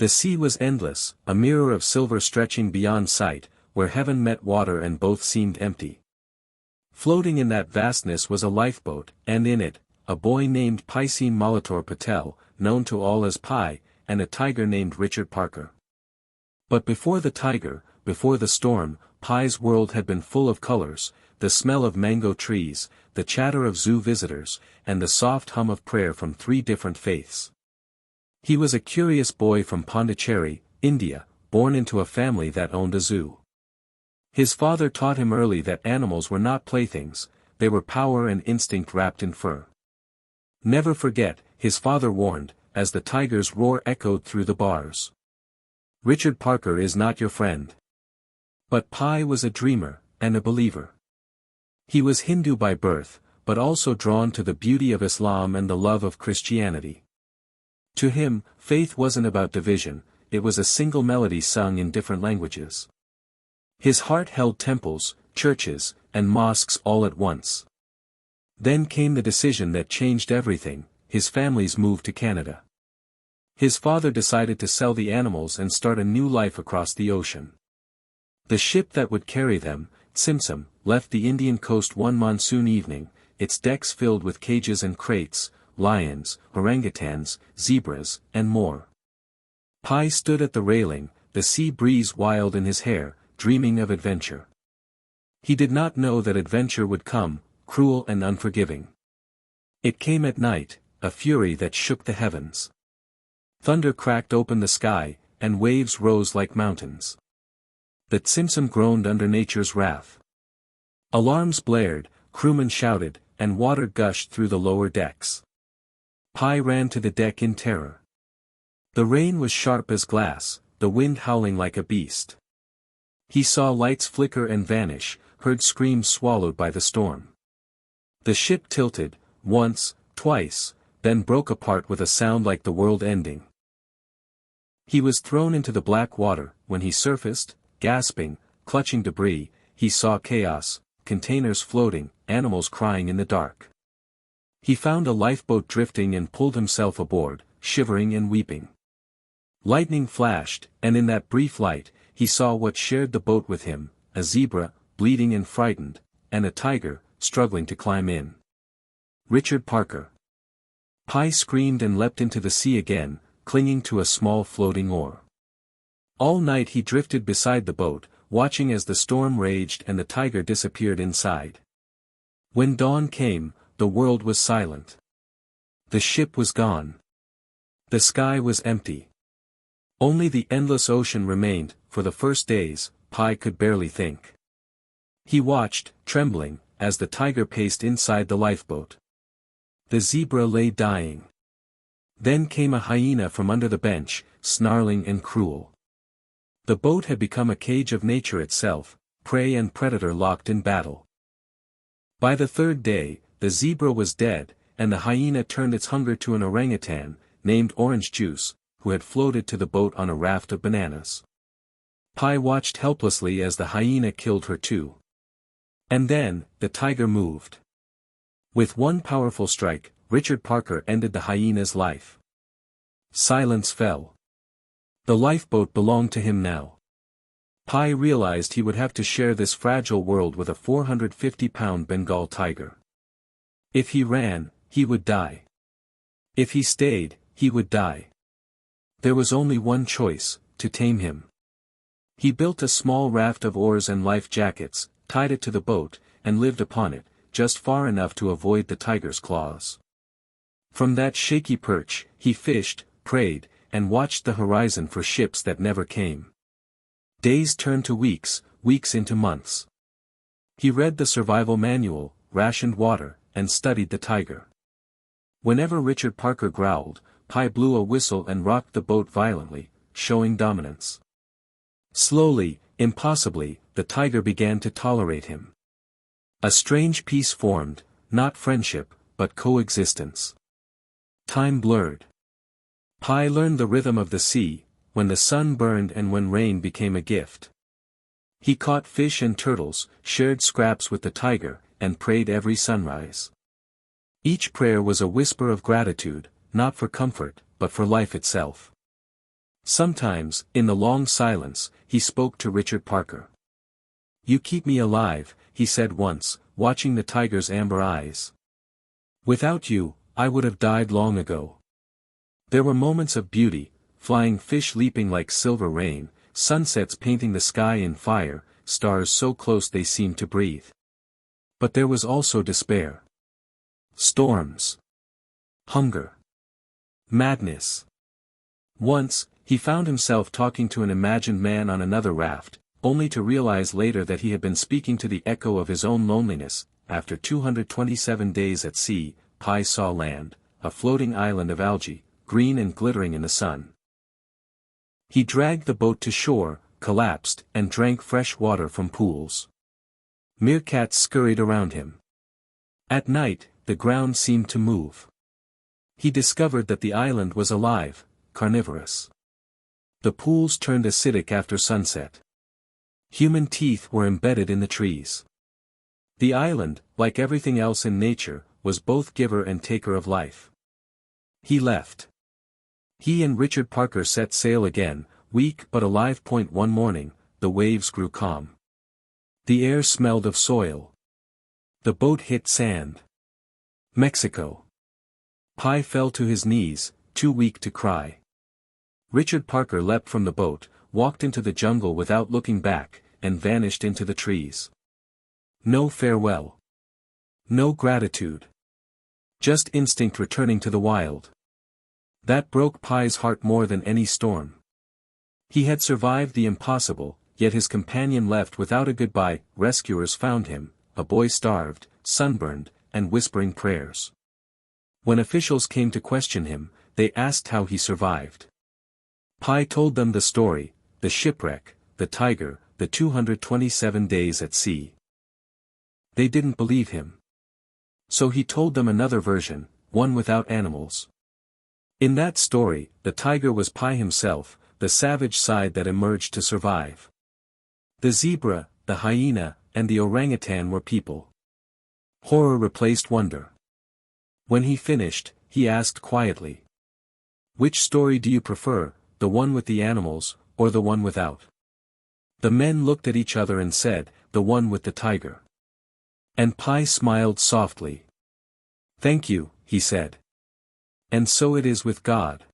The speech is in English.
The sea was endless, a mirror of silver stretching beyond sight, where heaven met water and both seemed empty. Floating in that vastness was a lifeboat, and in it, a boy named Pi Patel, known to all as Pi, and a tiger named Richard Parker. But before the tiger, before the storm, Pi's world had been full of colors, the smell of mango trees, the chatter of zoo visitors, and the soft hum of prayer from 3 different faiths. He was a curious boy from Pondicherry, India, born into a family that owned a zoo. His father taught him early that animals were not playthings, they were power and instinct wrapped in fur. Never forget, his father warned, as the tiger's roar echoed through the bars. Richard Parker is not your friend. But Pi was a dreamer, and a believer. He was Hindu by birth, but also drawn to the beauty of Islam and the love of Christianity. To him, faith wasn't about division, it was a single melody sung in different languages. His heart held temples, churches, and mosques all at once. Then came the decision that changed everything: his family's move to Canada. His father decided to sell the animals and start a new life across the ocean. The ship that would carry them, Simsim, left the Indian coast one monsoon evening, its decks filled with cages and crates, lions, orangutans, zebras, and more. Pi stood at the railing, the sea breeze wild in his hair, dreaming of adventure. He did not know that adventure would come, cruel and unforgiving. It came at night, a fury that shook the heavens. Thunder cracked open the sky, and waves rose like mountains. The Simsim groaned under nature's wrath. Alarms blared, crewmen shouted, and water gushed through the lower decks. Pi ran to the deck in terror. The rain was sharp as glass, the wind howling like a beast. He saw lights flicker and vanish, heard screams swallowed by the storm. The ship tilted, once, twice, then broke apart with a sound like the world ending. He was thrown into the black water. When he surfaced, gasping, clutching debris, he saw chaos, containers floating, animals crying in the dark. He found a lifeboat drifting and pulled himself aboard, shivering and weeping. Lightning flashed, and in that brief light, he saw what shared the boat with him: a zebra, bleeding and frightened, and a tiger, struggling to climb in. Richard Parker. Pi screamed and leapt into the sea again, clinging to a small floating oar. All night he drifted beside the boat, watching as the storm raged and the tiger disappeared inside. When dawn came, the world was silent. The ship was gone. The sky was empty. Only the endless ocean remained. For the first days, Pi could barely think. He watched, trembling, as the tiger paced inside the lifeboat. The zebra lay dying. Then came a hyena from under the bench, snarling and cruel. The boat had become a cage of nature itself, prey and predator locked in battle. By the 3rd day, the zebra was dead, and the hyena turned its hunger to an orangutan, named Orange Juice, who had floated to the boat on a raft of bananas. Pi watched helplessly as the hyena killed her too. And then, the tiger moved. With one powerful strike, Richard Parker ended the hyena's life. Silence fell. The lifeboat belonged to him now. Pi realized he would have to share this fragile world with a 450-pound Bengal tiger. If he ran, he would die. If he stayed, he would die. There was only one choice: to tame him. He built a small raft of oars and life jackets, tied it to the boat, and lived upon it, just far enough to avoid the tiger's claws. From that shaky perch, he fished, prayed, and watched the horizon for ships that never came. Days turned to weeks, weeks into months. He read the survival manual, rationed water, and studied the tiger. Whenever Richard Parker growled, Pi blew a whistle and rocked the boat violently, showing dominance. Slowly, impossibly, the tiger began to tolerate him. A strange peace formed, not friendship, but coexistence. Time blurred. Pi learned the rhythm of the sea, when the sun burned and when rain became a gift. He caught fish and turtles, shared scraps with the tiger, and prayed every sunrise. Each prayer was a whisper of gratitude, not for comfort, but for life itself. Sometimes, in the long silence, he spoke to Richard Parker. "You keep me alive," he said once, watching the tiger's amber eyes. "Without you, I would have died long ago." There were moments of beauty, flying fish leaping like silver rain, sunsets painting the sky in fire, stars so close they seemed to breathe. But there was also despair. Storms. Hunger. Madness. Once, he found himself talking to an imagined man on another raft, only to realize later that he had been speaking to the echo of his own loneliness. After 227 days at sea, Pi saw land, a floating island of algae, green and glittering in the sun. He dragged the boat to shore, collapsed, and drank fresh water from pools. Meerkats scurried around him. At night, the ground seemed to move. He discovered that the island was alive, carnivorous. The pools turned acidic after sunset. Human teeth were embedded in the trees. The island, like everything else in nature, was both giver and taker of life. He left. He and Richard Parker set sail again, weak but alive. One morning, the waves grew calm. The air smelled of soil. The boat hit sand. Mexico. Pi fell to his knees, too weak to cry. Richard Parker leapt from the boat, walked into the jungle without looking back, and vanished into the trees. No farewell. No gratitude. Just instinct returning to the wild. That broke Pi's heart more than any storm. He had survived the impossible, yet his companion left without a goodbye. Rescuers found him, a boy starved, sunburned, and whispering prayers. When officials came to question him, they asked how he survived. Pi told them the story, the shipwreck, the tiger, the 227 days at sea. They didn't believe him. So he told them another version, one without animals. In that story, the tiger was Pi himself, the savage side that emerged to survive. The zebra, the hyena, and the orangutan were people. Horror replaced wonder. When he finished, he asked quietly, "Which story do you prefer, the one with the animals, or the one without?" The men looked at each other and said, "The one with the tiger." And Pi smiled softly. "Thank you," he said. "And so it is with God."